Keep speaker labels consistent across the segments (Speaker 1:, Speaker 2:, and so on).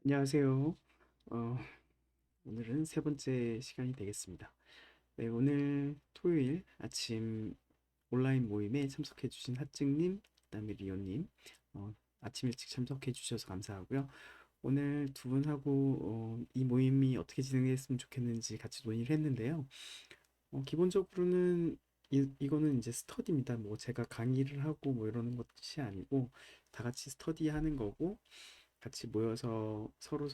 Speaker 1: 안녕하세요. 어, 오늘은 세 번째 시간이 되겠습니다. 네, 오늘 토요일 아침 온라인 모임에 참석해 주신 하증님, 그다음에 리오님, 아침 일찍 참석해 주셔서 감사하고요. 오늘 두 분하고 이 모임이 어떻게 진행됐으면 좋겠는지 같이 논의를 했는데요. 기본적으로는 이거는 이제 스터디입니다. 뭐 제가 강의를 하고 뭐 이러는 것이 아니고 다 같이 스터디하는 거고 같이 모여서 서로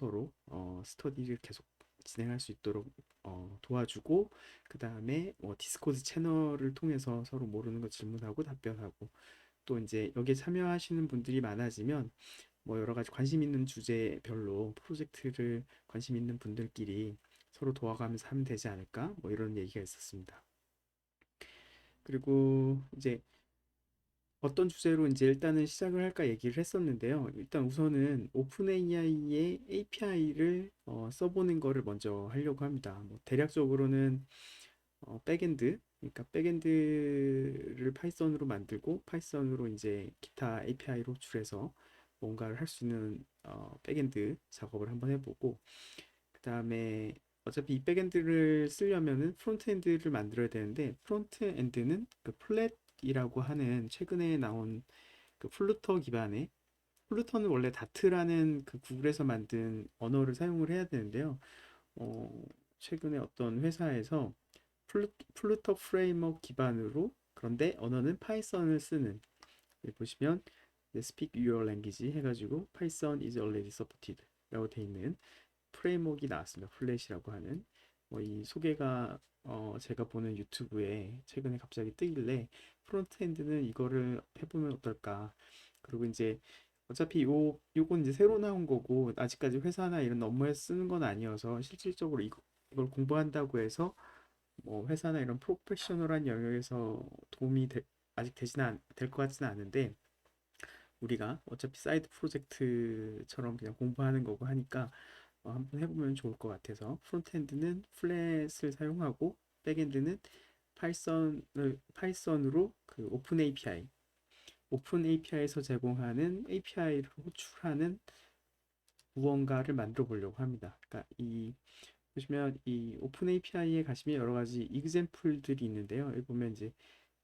Speaker 1: 스터디를 계속 진행할 수 있도록 도와주고 그 다음에 디스코드 채널을 통해서 서로 모르는 거 질문하고 답변하고 또 이제 여기에 참여하시는 분들이 많아지면 뭐 여러 가지 관심 있는 주제별로 프로젝트를 관심 있는 분들끼리 서로 도와가면서 하면 되지 않을까 뭐 이런 얘기가 있었습니다. 그리고 이제 어떤 주제로 이제 일단은 시작을 할까 얘기를 했었는데요. 일단 우선은 오픈 AI의 API를 써보는 거를 먼저 하려고 합니다. 뭐 대략적으로는 백엔드, 그러니까 백엔드를 파이썬으로 만들고 파이썬으로 이제 기타 API로 호출해서 뭔가를 할 수 있는 백엔드 작업을 한번 해보고 그 다음에 어차피 이 백엔드를 쓰려면은 프론트엔드를 만들어야 되는데 프론트엔드는 그 플랫이라고 하는 최근에 나온 그 플루터 기반의 플루터는 원래 다트라는 그 구글에서 만든 언어를 사용을 해야 되는데요. 어, 최근에 어떤 회사에서 플루터 프레임워크 기반으로 그런데 언어는 파이썬을 쓰는 여기 보시면 Speak Your Language 해가지고 Python is already supported 라고 돼 있는 프레임워크가 나왔습니다. 플랫이라고 하는 이 소개가 제가 보는 유튜브에 최근에 갑자기 뜨길래 프론트엔드는 이거를 해보면 어떨까. 그리고 이제 어차피 요건 이제 새로 나온 거고 아직까지 회사나 이런 업무에 쓰는 건 아니어서 실질적으로 이걸 공부한다고 해서 뭐 회사나 이런 프로페셔널한 영역에서 아직 될 것 같지는 않은데 우리가 어차피 사이드 프로젝트처럼 그냥 공부하는 거고 하니까 한번 해보면 좋을 것 같아서 프론트엔드는 플랫을 사용하고 백엔드는 파이썬으로 그 오픈 API에서 제공하는 API를 호출하는 무언가를 만들어 보려고 합니다. 그러니까 이 보시면 이 오픈 API에 가시면 여러 가지 이그젬플들이 있는데요. 여기 보면 이제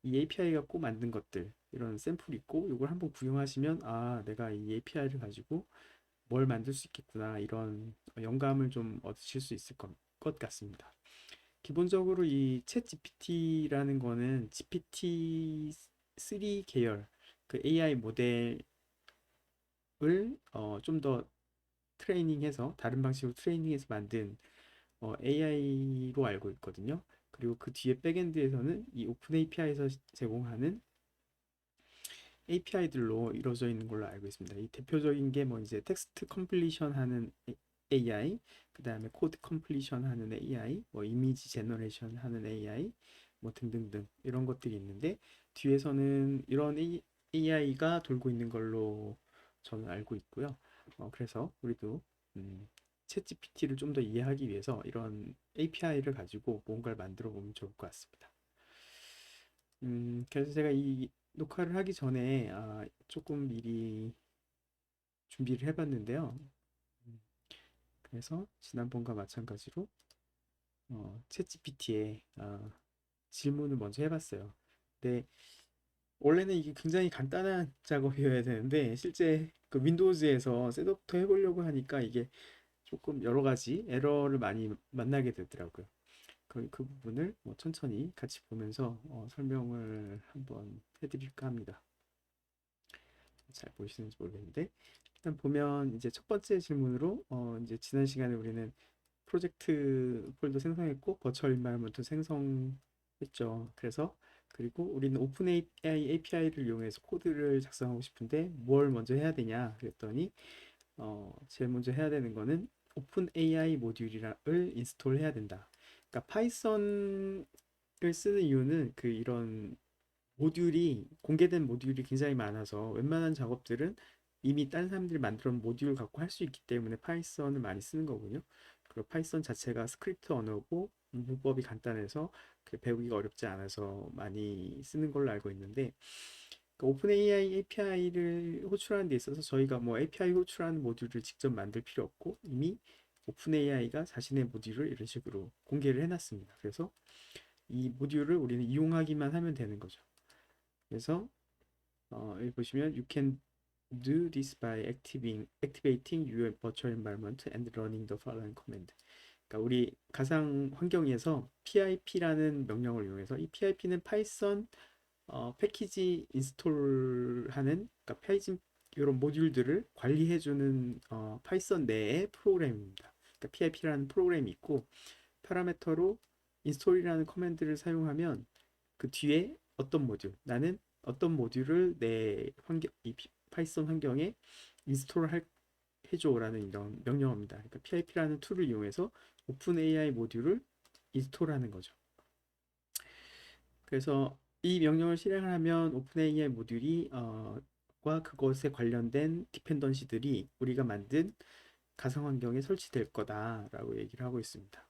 Speaker 1: 이 API 갖고 만든 것들 이런 샘플이 있고 이걸 한번 구경하시면 아 내가 이 API를 가지고 뭘 만들 수 있겠구나 이런 영감을 좀 얻으실 수 있을 것 같습니다. 기본적으로 이 챗 GPT라는 거는 GPT-3 계열 그 AI 모델을 좀 더 트레이닝해서 다른 방식으로 트레이닝해서 만든 AI로 알고 있거든요. 그리고 그 뒤에 백엔드에서는 이 오픈 API에서 제공하는 API들로 이루어져 있는 걸로 알고 있습니다. 이 대표적인 게 뭐 이제 텍스트 컴플리션 하는 AI, 그 다음에 코드 컴플리션 하는 AI, 뭐 이미지 제너레이션 하는 AI, 뭐 등등등 이런 것들이 있는데 뒤에서는 이런 AI가 돌고 있는 걸로 저는 알고 있고요. 그래서 우리도 챗 GPT를 좀 더 이해하기 위해서 이런 API를 가지고 뭔가를 만들어 보면 좋을 것 같습니다. 그래서 제가 이 녹화를 하기 전에 조금 미리 준비를 해봤는데요. 음, 그래서 지난번과 마찬가지로 챗GPT에 질문을 먼저 해봤어요. 근데 원래는 이게 굉장히 간단한 작업이어야 되는데 실제 그 윈도우즈에서 셋업부터 해보려고 하니까 이게 조금 여러 가지 에러를 많이 만나게 되더라고요. 그 부분을 뭐 천천히 같이 보면서 설명을 한번 해드릴까 합니다. 잘 보이시는지 모르겠는데 일단 보면 이제 첫 번째 질문으로 이제 지난 시간에 우리는 프로젝트 폴더 생성했고 버추얼 인바이러먼트 생성했죠. 그래서 그리고 우리는 오픈 API API를 이용해서 코드를 작성하고 싶은데 뭘 먼저 해야 되냐 그랬더니 제일 먼저 해야 되는 거는 오픈 AI 모듈을 인스톨해야 된다. 그러니까 파이썬을 쓰는 이유는 그 이런 공개된 모듈이 굉장히 많아서 웬만한 작업들은 이미 다른 사람들이 만들어 놓은 모듈 갖고 할 수 있기 때문에 파이썬을 많이 쓰는 거군요. 그리고 파이썬 자체가 스크립트 언어고 문법이 간단해서 배우기가 어렵지 않아서 많이 쓰는 걸로 알고 있는데 오픈 AI API를 호출하는 데 있어서 저희가 뭐 API 호출하는 모듈을 직접 만들 필요 없고 이미 오픈 AI가 자신의 모듈을 이런 식으로 공개를 해놨습니다. 그래서 이 모듈을 우리는 이용하기만 하면 되는 거죠. 그래서 여기 보시면 you can do this by activating your virtual environment and running the following command. 그러니까 우리 가상 환경에서 PIP라는 명령을 이용해서 이 PIP는 파이썬 패키지 인스톨하는 그러니까 파이썬 이런 모듈들을 관리해주는 파이썬 내의 프로그램입니다. 그러니까 PIP라는 프로그램이 있고 파라메터로 인스톨이라는 커맨드를 사용하면 그 뒤에 어떤 모듈 나는 어떤 모듈을 내 환경 이 파이썬 환경에 인스톨 해줘라는 이런 명령어입니다. 그러니까 PIP라는 툴을 이용해서 오픈 AI 모듈을 인스톨하는 거죠. 그래서 이 명령을 실행을 하면 오픈 AI 모듈이 과 그것에 관련된 디펜던시들이 우리가 만든 가상 환경에 설치될 거다라고 얘기를 하고 있습니다.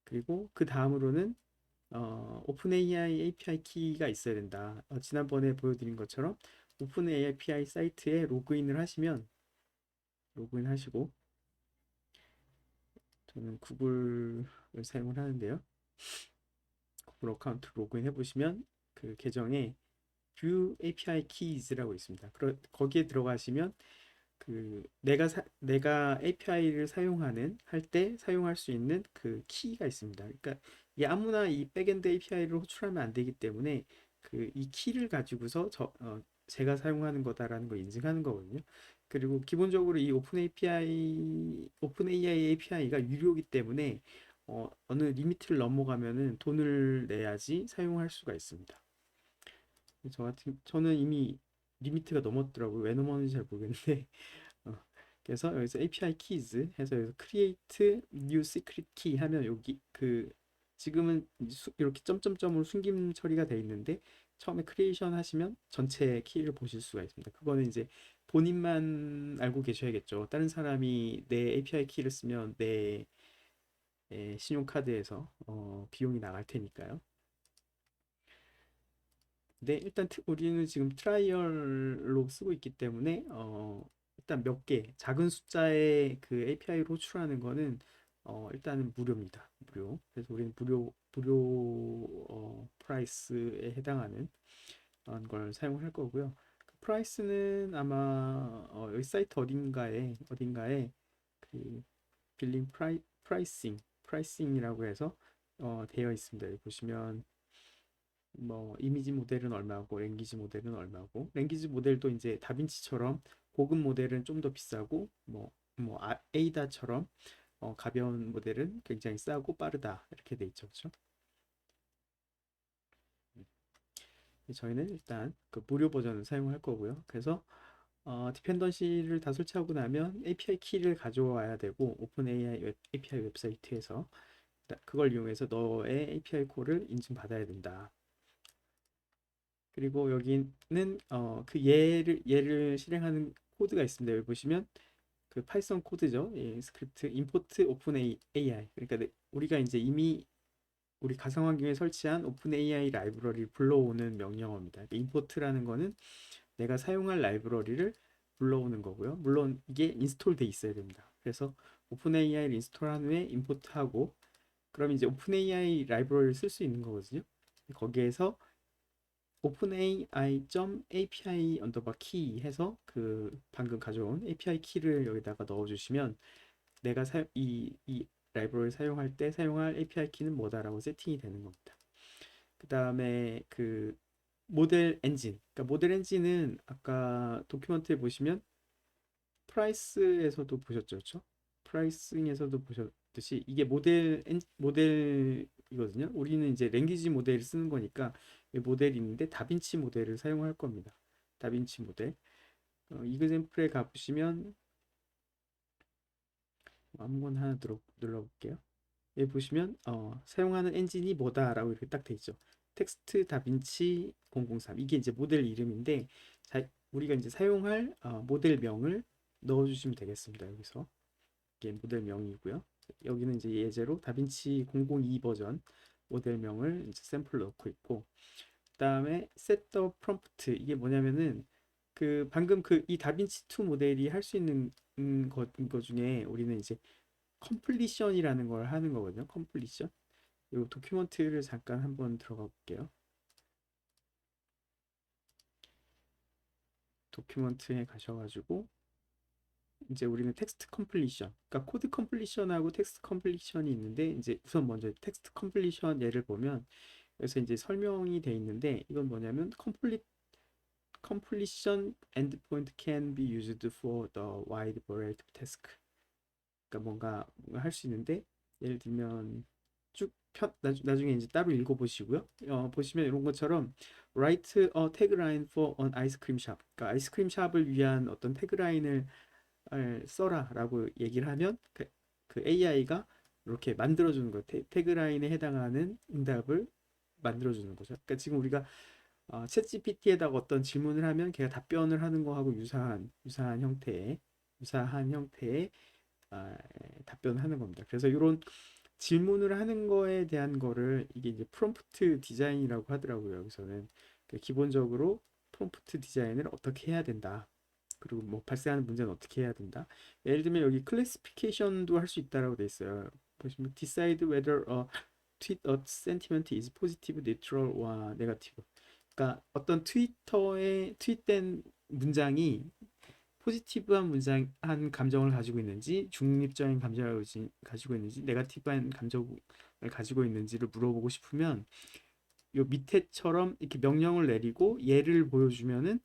Speaker 1: 그리고 그 다음으로는 오픈 AI API 키가 있어야 된다. 지난번에 보여드린 것처럼 오픈 API 사이트에 로그인을 하시면 로그인 하시고 저는 구글을 사용을 하는데요. 구글 어카운트 로그인 해보시면 그 계정에 View API Keys라고 있습니다. 거기에 들어가시면 그 내가 API를 사용하는 할 때 사용할 수 있는 그 키가 있습니다. 그러니까 이 아무나 이 백엔드 API를 호출하면 안 되기 때문에 그 이 키를 가지고서 제가 사용하는 거다라는 걸 인증하는 거거든요. 그리고 기본적으로 이 오픈 AI API가 유료이기 때문에 어느 리미트를 넘어가면은 돈을 내야지 사용할 수가 있습니다. 저는 이미 리미트가 넘었더라고요. 왜 넘었는지 잘 모르겠는데 어, 그래서 여기서 API keys 해서 여기서 create new secret key 하면 여기 그 지금은 이렇게 점점점으로 숨김 처리가 돼 있는데 처음에 크리에이션 하시면 전체 키를 보실 수가 있습니다. 그거는 이제 본인만 알고 계셔야겠죠. 다른 사람이 내 API 키를 쓰면 내 신용카드에서 비용이 나갈 테니까요. 근데 일단 우리는 지금 트라이얼로 쓰고 있기 때문에 일단 몇 개 작은 숫자의 그 API로 호출하는 거는 일단은 무료입니다. 무료. 그래서 우리는 무료 프라이스에 해당하는 걸 사용할 거고요. 그 프라이스는 아마 여기 사이트 어딘가에 그 빌링 프라이싱이라고 해서 되어 있습니다. 여기 보시면 뭐 이미지 모델은 얼마고 랭귀지 모델은 얼마고 랭귀지 모델도 이제 다빈치처럼 고급 모델은 좀 더 비싸고 에이다처럼 가벼운 모델은 굉장히 싸고 빠르다 이렇게 돼 있죠. 그렇죠? 저희는 일단 그 무료 버전을 사용할 거고요. 그래서 디펜던시를 다 설치하고 나면 API 키를 가져와야 되고 오픈 AI API 웹사이트에서 그걸 이용해서 너의 API 콜을 인증받아야 된다. 그리고 여기는 그 얘를 실행하는 코드가 있습니다. 여기 보시면 그 파이썬 코드죠. 예, 스크립트 import open AI. 그러니까 우리가 이제 이미 우리 가상 환경에 설치한 오픈 AI 라이브러리를 불러오는 명령어입니다. import라는 거는 내가 사용할 라이브러리를 불러오는 거고요. 물론 이게 인스톨 돼 있어야 됩니다. 그래서 오픈 AI를 인스톨한 후에 임포트하고 그럼 이제 오픈 AI 라이브러리를 쓸 수 있는 거거든요. 거기에서 openai.api 언더바 키 해서 그 방금 가져온 API 키를 여기다가 넣어주시면 내가 이 라이브러리 사용할 때 사용할 API 키는 뭐다라고 세팅이 되는 겁니다. 그 다음에 그 모델 엔진, 그러니까 모델 엔진은 아까 도큐먼트에 보시면 프라이스에서도 보셨죠, 그렇죠? 프라이싱에서도 보셨듯이 이게 모델이거든요. 우리는 이제 랭귀지 모델을 쓰는 거니까 모델이 있는데 다빈치 모델을 사용할 겁니다. 다빈치 모델. 이그샘플에 가보시면 아무거나 하나 눌러볼게요. 여기 보시면 사용하는 엔진이 뭐다라고 이렇게 딱 돼 있죠. 텍스트 다빈치 003 이게 이제 모델 이름인데 우리가 이제 사용할 모델명을 넣어주시면 되겠습니다. 여기서 이게 모델명이고요. 여기는 이제 예제로 다빈치 002 버전 모델명을 이제 샘플 넣고 있고 그다음에 set the prompt 이게 뭐냐면은 그 방금 그 이 다빈치 2 모델이 할 수 있는 거 중에 우리는 이제 completion이라는 걸 하는 거거든요. completion. 이 도큐먼트를 잠깐 한번 들어가 볼게요. 도큐먼트에 가셔가지고 이제 우리는 텍스트 컴플리션, 그러니까 코드 컴플리션하고 텍스트 컴플리션이 있는데 이제 우선 먼저 텍스트 컴플리션 예를 보면 그래서 이제 설명이 돼 있는데 이건 뭐냐면 completion endpoint can be used for the wide variety of task. 그러니까 뭔가 할 수 있는데 예를 들면 나중에 이제 따로 읽어보시고요. 보시면 이런 것처럼 write a tagline for an ice cream shop. 그러니까 아이스크림 샵을 위한 어떤 태그라인을 써라라고 얘기를 하면 그 AI가 이렇게 만들어주는 거예요. 태그라인에 해당하는 응답을 만들어주는 거죠. 그러니까 지금 우리가 챗 GPT에다가 어떤 질문을 하면 걔가 답변을 하는 거하고 유사한 형태의 아, 답변을 하는 겁니다. 그래서 이런 질문을 하는 거에 대한 거를 이게 이제 프롬프트 디자인이라고 하더라고요. 여기서는 기본적으로 프롬프트 디자인을 어떻게 해야 된다. 그리고 뭐 발생하는 문제는 어떻게 해야 된다. 예를 들면 여기 클래시피케이션도 할 수 있다라고 돼 있어요. 보시면 decide whether a tweet or sentiment is positive, neutral, or negative. 그러니까 어떤 트위터에 트윗된 문장이 포지티브한 문장한 감정을 가지고 있는지 중립적인 감정을 가지고 있는지 네거티브한 감정을 가지고 있는지를 물어보고 싶으면 요 밑에처럼 이렇게 명령을 내리고 예를 보여주면은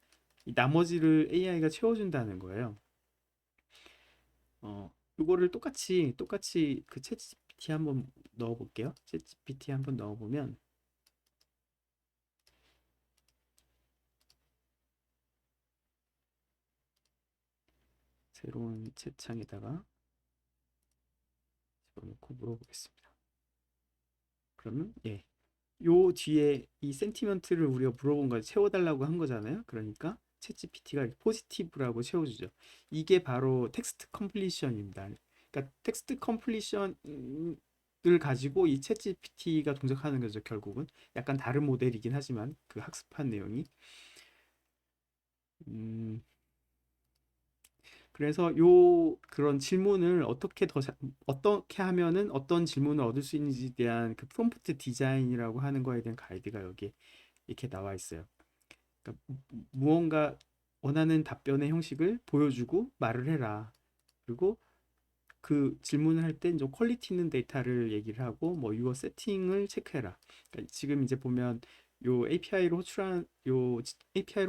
Speaker 1: 이 나머지를 AI가 채워준다는 거예요. 이거를 똑같이 그 챗GPT 한번 넣어볼게요. 챗GPT 한번 넣어보면 새로운 채창에다가 집어넣고 물어보겠습니다. 그러면 요 뒤에 이 센티먼트를 우리가 물어본 거 채워달라고 한 거잖아요. 그러니까 챗GPT가 포지티브라고 채워주죠. 이게 바로 텍스트 컴플리션입니다. 그러니까 텍스트 컴플리션을 가지고 이 챗GPT가 동작하는 거죠. 결국은 약간 다른 모델이긴 하지만 그 학습한 내용이 음, 그래서 요 그런 질문을 어떻게 하면은 어떤 질문을 얻을 수 있는지에 대한 그 프롬프트 디자인이라고 하는 거에 대한 가이드가 여기 이렇게 나와 있어요. 그러니까 무언가 원하는 답변의 형식을 보여주고 말을 해라. 그리고 그 질문을 할 때 좀 퀄리티 있는 데이터를 얘기를 하고 뭐 유어 세팅을 체크해라. 그러니까 지금 이제 보면 요 API로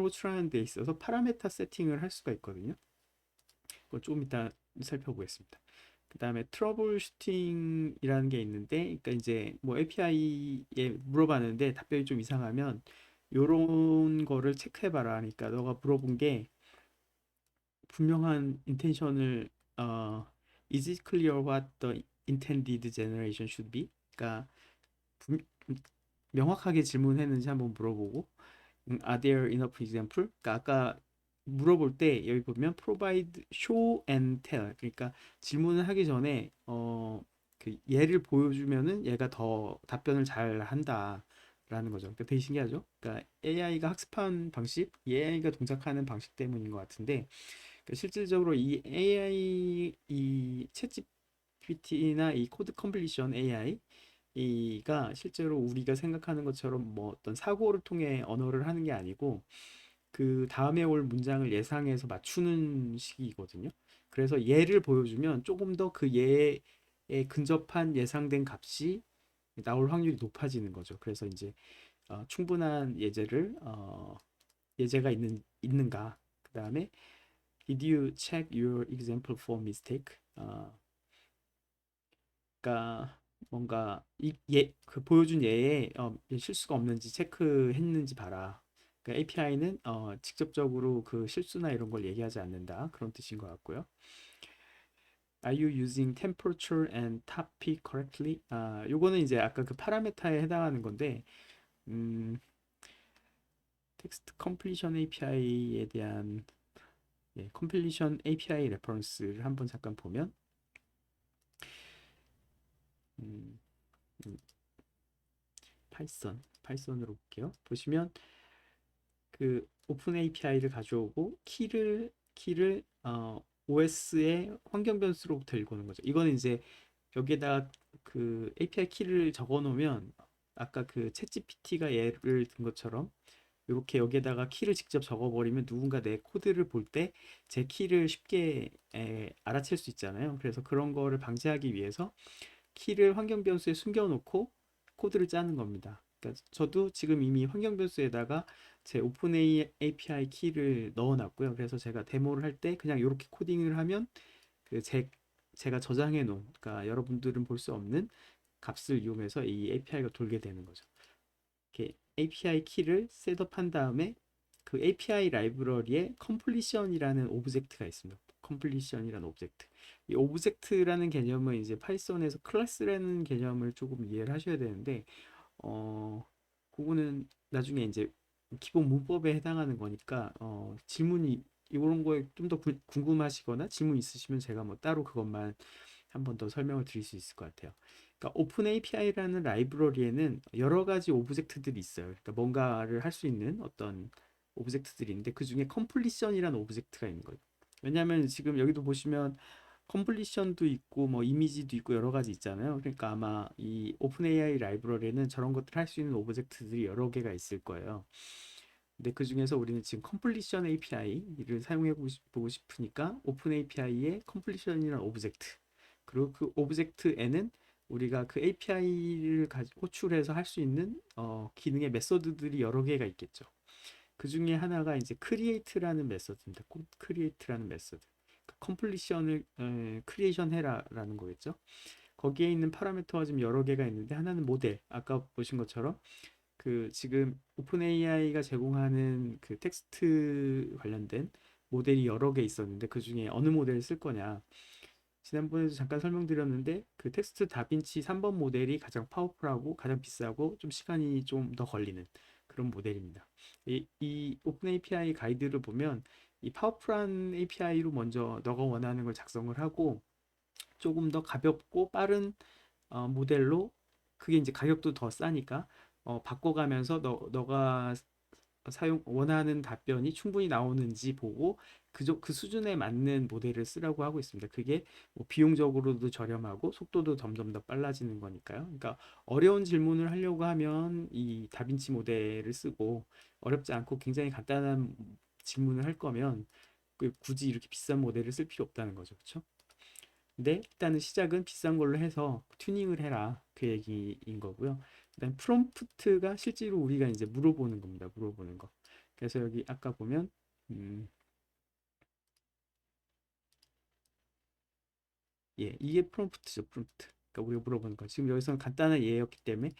Speaker 1: 호출하는 데 있어서 파라메타 세팅을 할 수가 있거든요. 그거 조금 이따 살펴보겠습니다. 그 다음에 트러블 슈팅이라는 게 있는데, 그러니까 이제 뭐 API에 물어봤는데 답변이 좀 이상하면 요런 거를 체크해봐라. 그러니까 너가 물어본 게 분명한 인텐션을 is it clear what the intended generation should be? 그러니까 분- 명확하게 질문했는지 한번 물어보고 are there enough example? 그러니까 아까 물어볼 때 여기 보면 provide, show and tell. 그러니까 질문을 하기 전에 그 예를 보여주면은 얘가 더 답변을 잘 한다라는 거죠. 그러니까 되게 신기하죠? 그러니까 AI가 학습한 방식, AI가 동작하는 방식 때문인 것 같은데 그러니까 실질적으로 이 AI, 이 챗GPT나 이 코드 컴플리션 AI 이가 실제로 우리가 생각하는 것처럼 뭐 어떤 사고를 통해 언어를 하는 게 아니고 그 다음에 올 문장을 예상해서 맞추는 식이거든요. 그래서 예를 보여주면 조금 더 그 예에 근접한 예상된 값이 나올 확률이 높아지는 거죠. 그래서 이제 충분한 예제가 있는가. 그다음에 Did you check your example for mistake? 그러니까 뭔가 그 보여준 예에 실수가 없는지 체크했는지 봐라. 그러니까 API는 직접적으로 그 실수나 이런 걸 얘기하지 않는다. 그런 뜻인 것 같고요. Are you using temperature and topic correctly? 요거는 이제 아까 그 파라메타에 해당하는 건데, 텍스트 컴플리션 API에 대한 컴플리션 API 레퍼런스를 한번 잠깐 보면, 음, 파이썬 파이썬으로 볼게요. 보시면 그 오픈 API를 가져오고 키를 OS의 환경 변수로부터 읽어오는 거죠. 이거는 이제 여기에다 그 API 키를 적어 놓으면 아까 그 챗GPT가 예를 든 것처럼 이렇게 여기에다가 키를 직접 적어버리면 누군가 내 코드를 볼 때 제 키를 쉽게 알아챌 수 있잖아요. 그래서 그런 거를 방지하기 위해서 키를 환경 변수에 숨겨놓고 코드를 짜는 겁니다. 그러니까 저도 지금 이미 환경 변수에다가 제 오픈 API 키를 넣어놨고요. 그래서 제가 데모를 할 때 그냥 이렇게 코딩을 하면 그 제가 저장해 놓은, 그러니까 여러분들은 볼 수 없는 값을 이용해서 이 API가 돌게 되는 거죠. 이렇게 API 키를 셋업한 다음에 그 API 라이브러리에 completion이라는 오브젝트가 있습니다. completion이라는 오브젝트. 이 오브젝트라는 개념은 이제 파이썬에서 클래스라는 개념을 조금 이해를 하셔야 되는데, 그거는 나중에 이제 기본 문법에 해당하는 거니까, 질문이 이런 거에 좀 더 궁금하시거나 질문 있으시면 제가 뭐 따로 그것만 한 번 더 설명을 드릴 수 있을 것 같아요. 그러니까 오픈 API라는 라이브러리에는 여러 가지 오브젝트들이 있어요. 그러니까 뭔가를 할 수 있는 어떤 오브젝트들인데 그 중에 컴플리션이라는 오브젝트가 있는 거예요. 왜냐하면 지금 여기도 보시면 컴플리션도 있고 뭐 이미지도 있고 여러 가지 있잖아요. 그러니까 아마 이 오픈 AI 라이브러리에는 저런 것들 할 수 있는 오브젝트들이 여러 개가 있을 거예요. 근데 그 중에서 우리는 지금 컴플리션 API를 사용해 보고 싶으니까 오픈 API의 컴플리션이라는 오브젝트, 그리고 그 오브젝트에는 우리가 그 API를 호출해서 할 수 있는 기능의 메서드들이 여러 개가 있겠죠. 그 중에 하나가 이제 create라는 메서드입니다. create라는 메서드. 컴플리션을 크리에이션 해라라는 거겠죠. 거기에 있는 파라미터가 좀 여러 개가 있는데 하나는 모델. 아까 보신 것처럼 그 지금 오픈 AI가 제공하는 그 텍스트 관련된 모델이 여러 개 있었는데 그 중에 어느 모델을 쓸 거냐. 지난번에도 잠깐 설명드렸는데 그 텍스트 다빈치 3번 모델이 가장 파워풀하고 가장 비싸고 좀 시간이 좀 더 걸리는 그런 모델입니다. 이 오픈 API 가이드를 보면 이 파워풀한 API로 먼저 너가 원하는 걸 작성을 하고 조금 더 가볍고 빠른 모델로, 그게 이제 가격도 더 싸니까 바꿔가면서 너가 원하는 답변이 충분히 나오는지 보고 그 수준에 맞는 모델을 쓰라고 하고 있습니다. 그게 뭐 비용적으로도 저렴하고 속도도 점점 더 빨라지는 거니까요. 그러니까 어려운 질문을 하려고 하면 이 다빈치 모델을 쓰고, 어렵지 않고 굉장히 간단한 질문을 할 거면 굳이 이렇게 비싼 모델을 쓸 필요 없다는 거죠. 그렇죠? 근데 일단은 시작은 비싼 걸로 해서 튜닝을 해라, 그 얘기인 거고요. 그다음 프롬프트가 실제로 우리가 이제 물어보는 겁니다. 물어보는 거. 그래서 여기 아까 보면 음, 예, 이게 프롬프트죠. 프롬프트. 그러니까 우리가 물어보는 거. 지금 여기서는 간단한 예였기 때문에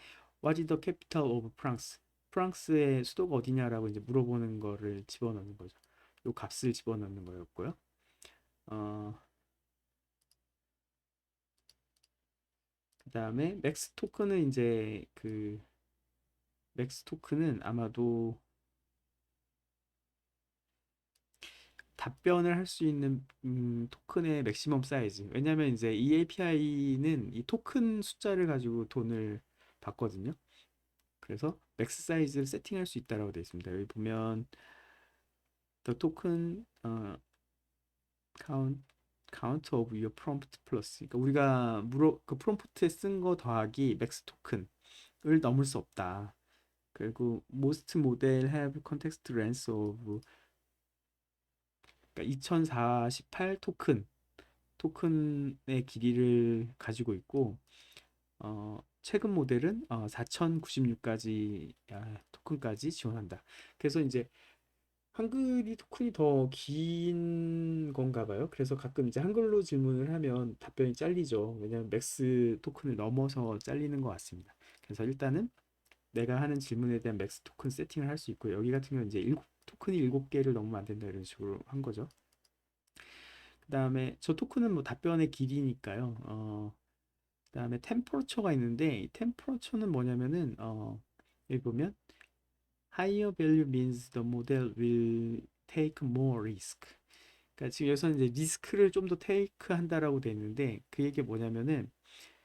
Speaker 1: What is the capital of France? 프랑스의 수도가 어디냐라고 이제 물어보는 거를 집어넣는 거죠. 요 값을 집어넣는 거였고요. 어, 그다음에 맥스 토큰은 이제 그 맥스 토큰은 아마도 답변을 할 수 있는 토큰의 맥시멈 사이즈. 왜냐면 이제 이 API는 이 토큰 숫자를 가지고 돈을 받거든요. 그래서 맥스 사이즈를 세팅할 수 있다라고 되어 있습니다. 여기 보면 the token count count of your prompt plus. 그러니까 우리가 그 프롬프트에 쓴 거 더하기 맥스 토큰을 넘을 수 없다. 그리고 most model have context length of, 그러니까 2048 토큰의 길이를 가지고 있고, 최근 모델은 4096까지 토큰까지 지원한다. 그래서 이제 한글이 토큰이 더 긴 건가 봐요. 그래서 가끔 이제 한글로 질문을 하면 답변이 잘리죠. 왜냐하면 맥스 토큰을 넘어서 잘리는 것 같습니다. 그래서 일단은 내가 하는 질문에 대한 맥스 토큰 세팅을 할 수 있고, 여기 같은 경우는 이제 토큰이 7개를 넘으면 안 된다 이런 식으로 한 거죠. 그다음에 저 토큰은 뭐 답변의 길이니까요. 그다음에 템퍼러처가 있는데 이 템퍼러처는 뭐냐면은 여기 보면 higher value means the model will take more risk. 그러니까 지금 여기서는 이제 리스크를 좀 더 테이크 한다라고 돼 있는데 그 얘기 뭐냐면은,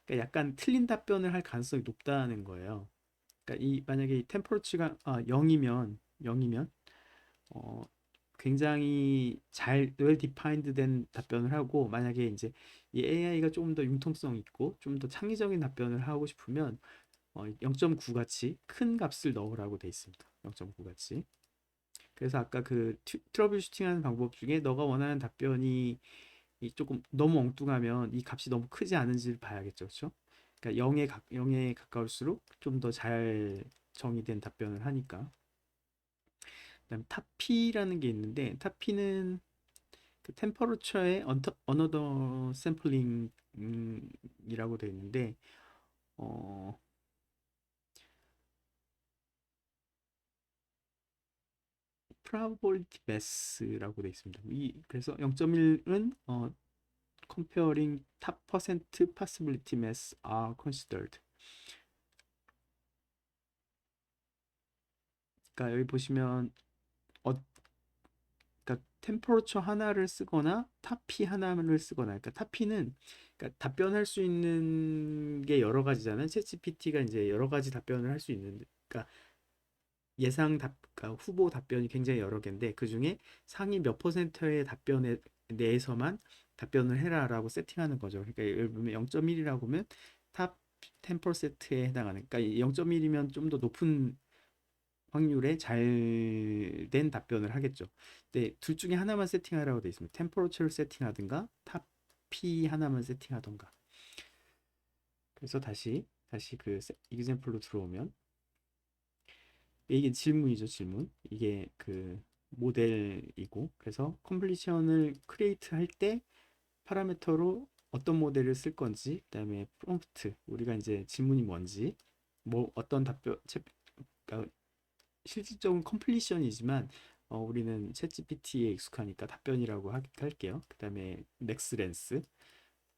Speaker 1: 그러니까 약간 틀린 답변을 할 가능성이 높다는 거예요. 그러니까 이 만약에 이 템퍼러처가 0이면 어, 굉장히 잘 well defined 된 답변을 하고, 만약에 이제 이 AI가 조금 더 융통성 있고 좀 더 창의적인 답변을 하고 싶으면 0.9 같이 큰 값을 넣으라고 돼 있습니다. 0.9 같이. 그래서 아까 그 트러블 슈팅하는 방법 중에 너가 원하는 답변이 이 조금 너무 엉뚱하면 이 값이 너무 크지 않은지를 봐야겠죠, 그렇죠? 그러니까 0에 가까울수록 좀 더 잘 정의된 답변을 하니까. 그다음 타피라는 게 있는데, 타피는 그 템퍼러처의 어너더 샘플링이라고 되어 있는데, 어 probability mass라고 되어 있습니다. 이 그래서 0.1은 comparing top percent possibility mass are considered. 그러니까 여기 보시면 어, 그러니까 템퍼러처 하나를 쓰거나 타피 하나를 쓰거나, 그러니까 타피는 그러니까 답변할 수 있는 게 여러 가지잖아요. 챗GPT가 이제 여러 가지 답변을 할 수 있는, 그러니까 그러니까 후보 답변이 굉장히 여러 개인데 그 중에 상위 몇 퍼센트의 답변에 내에서만 답변을 해라라고 세팅하는 거죠. 그러니까 예를 들면 0.1이라고 하면 탑 10%에 해당하는, 그러니까 0.1이면 좀 더 높은 확률의 잘 된 답변을 하겠죠. 근데 둘 중에 하나만 세팅하라고 돼 있습니다. 템퍼러처를 세팅하든가 탑 P 하나만 세팅하던가. 그래서 다시 그 이그젬플로 들어오면, 이게 질문이죠, 질문. 이게 그 모델이고, 그래서 컴플리션을 크리에이트 할 때 파라미터로 어떤 모델을 쓸 건지, 그다음에 프롬프트, 우리가 이제 질문이 뭔지, 뭐 어떤 그러니까 실질적인 컴플리션이지만 우리는 챗GPT에 익숙하니까 답변이라고 할게요. 그다음에 넥스렌스,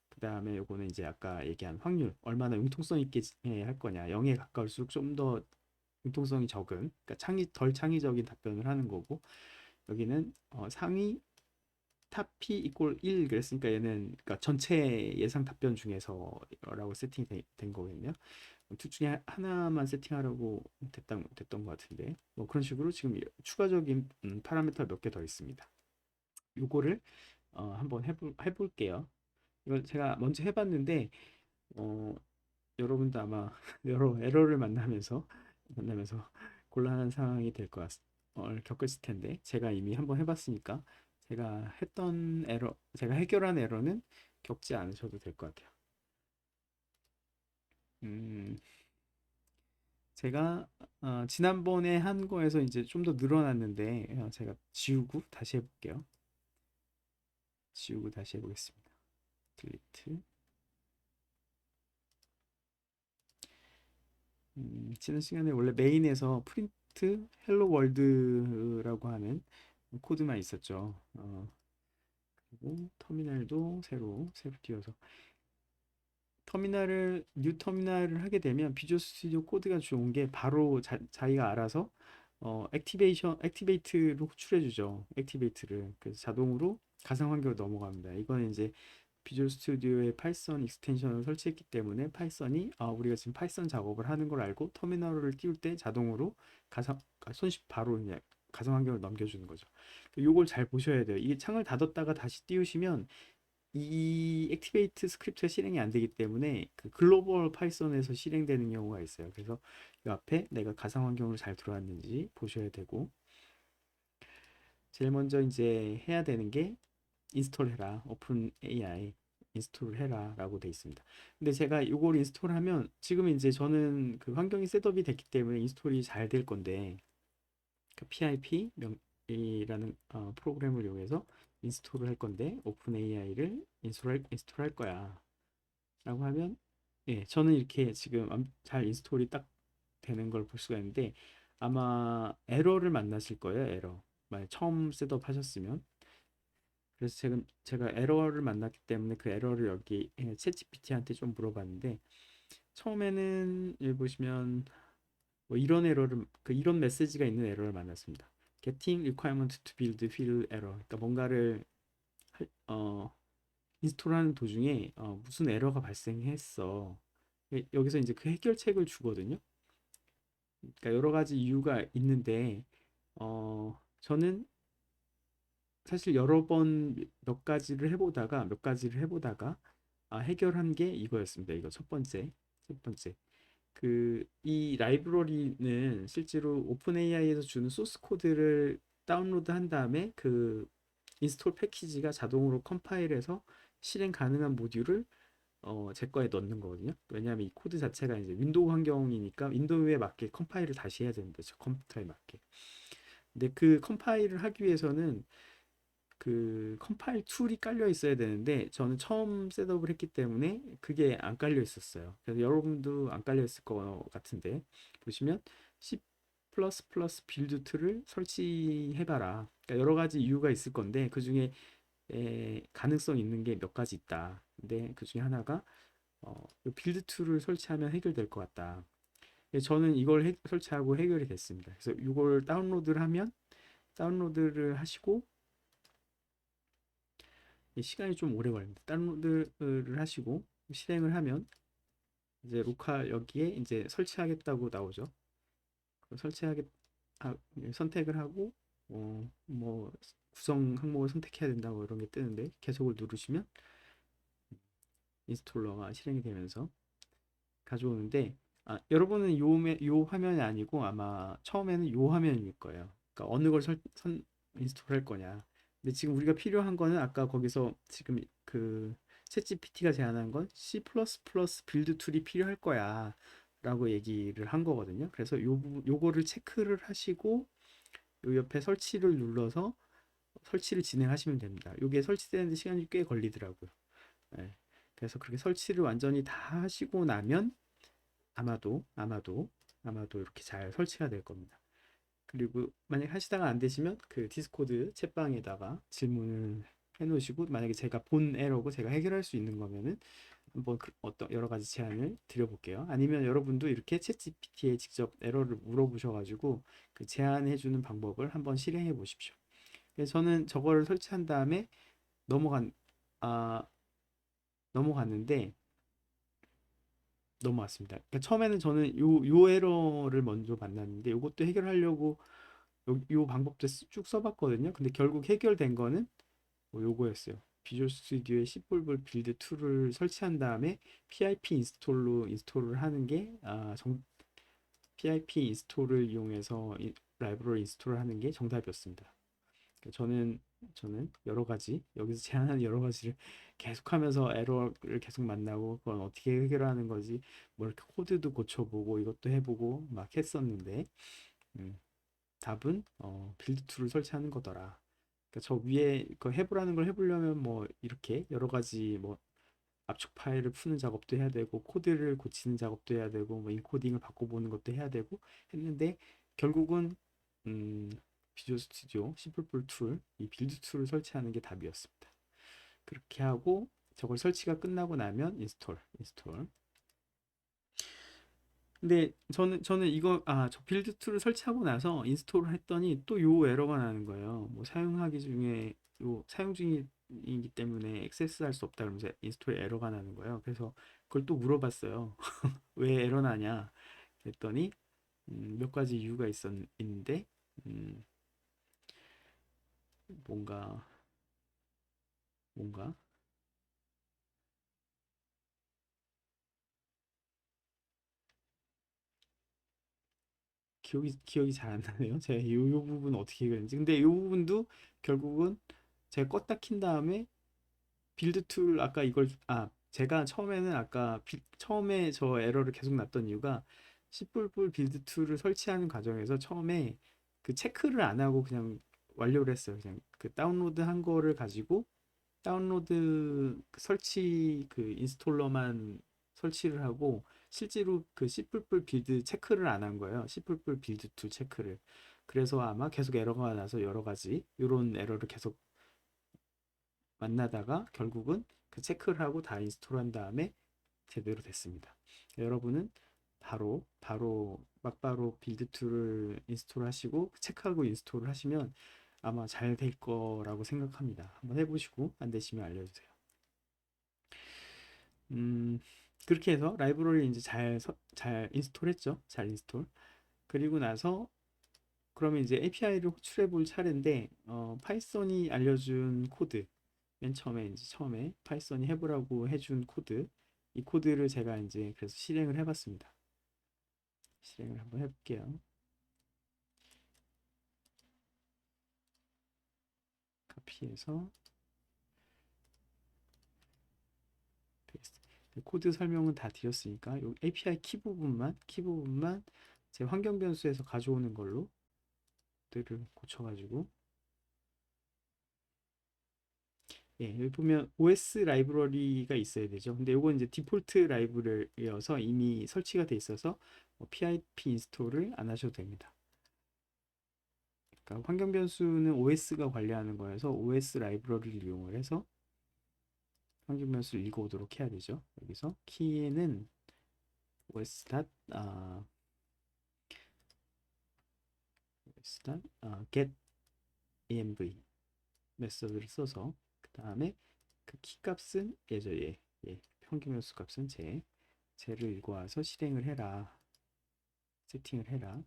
Speaker 1: 그다음에 요거는 이제 아까 얘기한 확률, 얼마나 융통성 있게 할 거냐. 0에 가까울수록 좀 더 융통성이 적은, 그러니까 덜 창의적인 답변을 하는 거고, 여기는 상위 탑이 이꼴 1 그랬으니까 얘는 그러니까 전체 예상 답변 중에서라고 세팅이 된 거거든요. 둘 중에 하나만 세팅하라고 됐던 것 같은데, 뭐 그런 식으로 지금 추가적인 파라미터 몇 개 더 있습니다. 요거를 한번 해볼게요. 이걸 제가 먼저 해봤는데 어, 여러분도 아마 여러 에러를 만나면서 곤란한 상황이 될 것 겪으실 텐데, 제가 이미 한번 해봤으니까 제가 해결한 에러는 겪지 않으셔도 될 것 같아요. 음, 제가 지난번에 한 거에서 이제 좀 더 늘어났는데, 제가 지우고 다시 해볼게요. 지우고 다시 해보겠습니다. 딜리트. 지난 시간에 원래 메인에서 프린트 헬로 월드라고 하는 코드만 있었죠. 그리고 터미널도 새로 띄워서 뉴 터미널을 하게 되면 비주얼 스튜디오 코드가 좋은 게 바로 자기가 알아서 액티베이트로 호출해 주죠. 액티베이트를. 그래서 자동으로 가상 환경으로 넘어갑니다. 이거는 이제 비주얼 스튜디오에 파이썬 익스텐션을 설치했기 때문에 파이썬이 우리가 지금 파이썬 작업을 하는 걸 알고 터미널을 띄울 때 자동으로 손쉽 바로 그냥 가상 환경을 넘겨주는 거죠. 요걸 잘 보셔야 돼요. 이게 창을 닫았다가 다시 띄우시면 이 액티베이트 스크립트가 실행이 안 되기 때문에 그 글로벌 파이썬에서 실행되는 경우가 있어요. 그래서 이 앞에 내가 가상 환경으로 잘 들어왔는지 보셔야 되고, 제일 먼저 이제 해야 되는 게 인스톨 해라. 오픈 AI 인스톨 해라라고 돼 있습니다. 근데 제가 이걸 인스톨하면 지금 이제 저는 그 환경이 셋업이 됐기 때문에 인스톨이 잘 될 건데, 그 PIP 명이라는 프로그램을 이용해서 인스톨을 할 건데, 오픈 AI를 인스톨할 거야. 라고 하면, 예, 저는 이렇게 지금 잘 인스톨이 딱 되는 걸 볼 수가 있는데, 아마 에러를 만나실 거예요, 에러. 만약 처음 셋업 하셨으면. 그래서 제가 에러를 만났기 때문에 그 에러를 여기 챗GPT한테 좀 물어봤는데, 처음에는 여기 보시면 뭐 이런 메시지가 있는 에러를 만났습니다. Getting requirement to build field error. 그러니까 뭔가를 할- 어, 인스톨하는 도중에 무슨 에러가 발생했어. 여기서 이제 그 해결책을 주거든요. 그러니까 여러 가지 이유가 있는데 저는 사실 여러 번 몇 가지를 해보다가 해결한 게 이거였습니다. 이거 첫 번째. 이 라이브러리는 실제로 오픈 AI에서 주는 소스 코드를 다운로드 한 다음에 그 인스톨 패키지가 자동으로 컴파일해서 실행 가능한 모듈을 제 거에 넣는 거거든요. 왜냐하면 이 코드 자체가 이제 윈도우 환경이니까 윈도우에 맞게 컴파일을 다시 해야 되는데 저 컴퓨터에 맞게. 근데 그 컴파일을 하기 위해서는 그 컴파일 툴이 깔려 있어야 되는데 저는 처음 셋업을 했기 때문에 그게 안 깔려 있었어요. 그래서 여러분도 안 깔려 있을 것 같은데 보시면 C++ 빌드 툴을 설치해봐라. 그러니까 여러 가지 이유가 있을 건데 그 중에 가능성 있는 게 몇 가지 있다. 근데 그 중에 하나가 빌드 툴을 설치하면 해결될 것 같다. 저는 이걸 설치하고 해결이 됐습니다. 그래서 이걸 다운로드를 하시고 시간이 좀 오래 걸립니다. 다운로드를 하시고 실행을 하면 이제 로컬 여기에 이제 설치하겠다고 나오죠. 설치하겠 선택을 하고 뭐 구성 항목을 선택해야 된다고 이런 게 뜨는데 계속을 누르시면 인스톨러가 실행이 되면서 가져오는데 여러분은 요 화면이 아니고 아마 처음에는 요 화면일 거예요. 그러니까 어느 걸 인스톨할 거냐. 근데 지금 우리가 필요한 거는 아까 거기서 지금 그 챗GPT가 제안한 건 C++ 빌드 툴이 필요할 거야. 라고 얘기를 한 거거든요. 그래서 요거를 체크를 하시고 요 옆에 설치를 눌러서 설치를 진행하시면 됩니다. 요게 설치되는데 시간이 꽤 걸리더라고요. 네. 그래서 그렇게 설치를 완전히 다 하시고 나면 아마도 이렇게 잘 설치가 될 겁니다. 그리고 만약 하시다가 안 되시면 그 디스코드 챗방에다가 질문을 해놓으시고 만약에 제가 본 에러고 제가 해결할 수 있는 거면은 한번 어떤 여러 가지 제안을 드려볼게요. 아니면 여러분도 이렇게 챗GPT에 직접 에러를 물어보셔가지고 그 제안해주는 방법을 한번 실행해 보십시오. 그래서 저는 저거를 설치한 다음에 넘어간 아 넘어갔는데 넘어왔습니다. 그러니까 처음에는 저는 요 에러를 먼저 만났는데 요것도 해결하려고 요 방법도 쭉 써봤거든요. 근데 결국 해결된 거는 뭐 요거였어요. 비주얼 스튜디오에 C++ 빌드 툴을 설치한 다음에 PIP 인스톨로 인스톨을 하는 게 PIP 인스톨을 이용해서 라이브러리 인스톨을 하는 게 정답이었습니다. 그러니까 저는 여러 가지 여기서 제안하는 여러 가지를 계속하면서 에러를 계속 만나고 그건 어떻게 해결하는 거지 뭐 이렇게 코드도 고쳐보고 이것도 해보고 막 했었는데 음, 답은 빌드 툴을 설치하는 거더라. 그러니까 저 위에 그 해보라는 걸 해보려면 뭐 이렇게 여러 가지 뭐 압축 파일을 푸는 작업도 해야 되고 코드를 고치는 작업도 해야 되고 뭐 인코딩을 바꿔보는 것도 해야 되고 했는데 결국은 음, 비주얼 스튜디오 C++ 툴, 이 빌드 툴을 설치하는 게 답이었습니다. 그렇게 하고 저걸 설치가 끝나고 나면 인스톨. 근데 저는 이거 저 빌드 툴을 설치하고 나서 인스톨을 했더니 또 요 에러가 나는 거예요. 뭐 사용하기 중에 요 사용 중이기 때문에 액세스할 수 없다 그러면서 인스톨 에러가 나는 거예요. 그래서 그걸 또 물어봤어요. 왜 에러 나냐? 그랬더니 몇 가지 이유가 있는데 음, 뭔가 뭔가 기억이 잘 안 나네요. 제가 요 부분 어떻게 그랬는지. 근데 요 부분도 결국은 제가 껐다 킨 다음에 빌드 툴 아까 이걸 제가 처음에는 처음에 저 에러를 계속 났던 이유가 C++ 빌드 툴을 설치하는 과정에서 처음에 그 체크를 안 하고 그냥 완료를 했어요. 그냥 그 다운로드 한 거를 가지고 다운로드 설치 그 인스톨러만 설치를 하고 실제로 그 C++ 빌드 체크를 안 한 거예요. C++ 빌드 툴 체크를. 그래서 아마 계속 에러가 나서 여러 가지 이런 에러를 계속 만나다가 결국은 그 체크를 하고 다 인스톨한 다음에 제대로 됐습니다. 여러분은 바로 막바로 빌드 툴을 인스톨하시고 체크하고 인스톨을 하시면 아마 잘 될 거라고 생각합니다. 한번 해보시고 안 되시면 알려주세요. 음, 그렇게 해서 라이브러리 이제 잘 인스톨했죠. 잘 인스톨. 그리고 나서 그러면 이제 API를 호출해 볼 차례인데 파이썬이 알려준 코드 맨 처음에 파이썬이 해보라고 해준 코드 이 코드를 제가 이제 그래서 실행을 해봤습니다. 실행을 한번 해볼게요. 카피해서 페이스트. 코드 설명은 다 드렸으니까 요 API 키 부분만 제 환경 변수에서 가져오는 걸로 들을 고쳐가지고 예, 여기 보면 OS 라이브러리가 있어야 되죠. 근데 이건 이제 디폴트 라이브러리여서 이미 설치가 돼 있어서 PIP 인스톨을 안 하셔도 됩니다. 그러니까 환경 변수는 OS가 관리하는 거여서 OS 라이브러리를 이용을 해서 환경 변수를 읽어오도록 해야 되죠. 여기서 키는 OS get env 메서드를 써서 그 다음에 그 키 값은 평균 변수 값은 쟤를 읽어와서 실행을 해라. 세팅을 해라.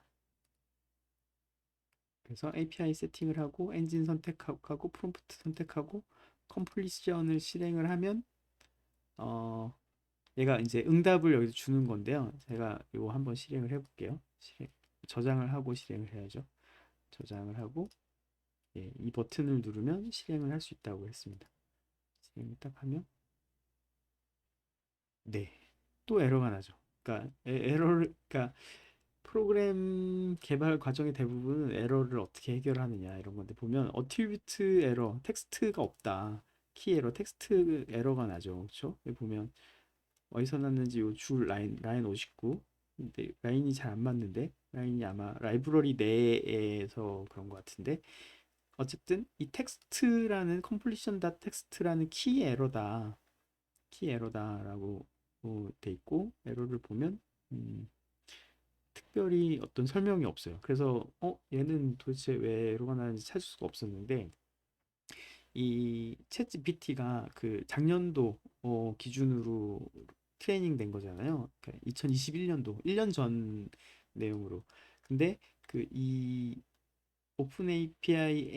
Speaker 1: 그래서 API 세팅을 하고 엔진 선택하고 프롬프트 선택하고 컴플리션을 실행을 하면 어 얘가 이제 응답을 여기서 주는 건데요. 제가 이거 한번 실행을 해볼게요. 저장을 하고 실행을 해야죠. 저장을 하고 이 버튼을 누르면 실행을 할 수 있다고 했습니다. 실행을 딱 하면 네, 또 에러가 나죠. 그러니까 그러니까 프로그램 개발 과정의 대부분은 에러를 어떻게 해결하느냐 이런 건데 보면 어트리뷰트 에러, 텍스트가 없다. 키 에러, 텍스트 에러가 나죠. 그렇죠? 여기 보면 어디서 났는지 요 줄 라인 59. 근데 라인이 잘 안 맞는데 라인이 아마 라이브러리 내에서 그런 것 같은데 어쨌든 이 텍스트라는 컴플리션 닷 텍스트라는 키 에러다라고 돼 있고 에러를 보면 음, 특별히 어떤 설명이 없어요. 그래서 얘는 도대체 왜 에러가 나는지 찾을 수가 없었는데 이 챗GPT가 그 작년도 기준으로 트레이닝 된 거잖아요. 그러니까 2021년도 1년 전 내용으로. 근데 그 이 오픈 API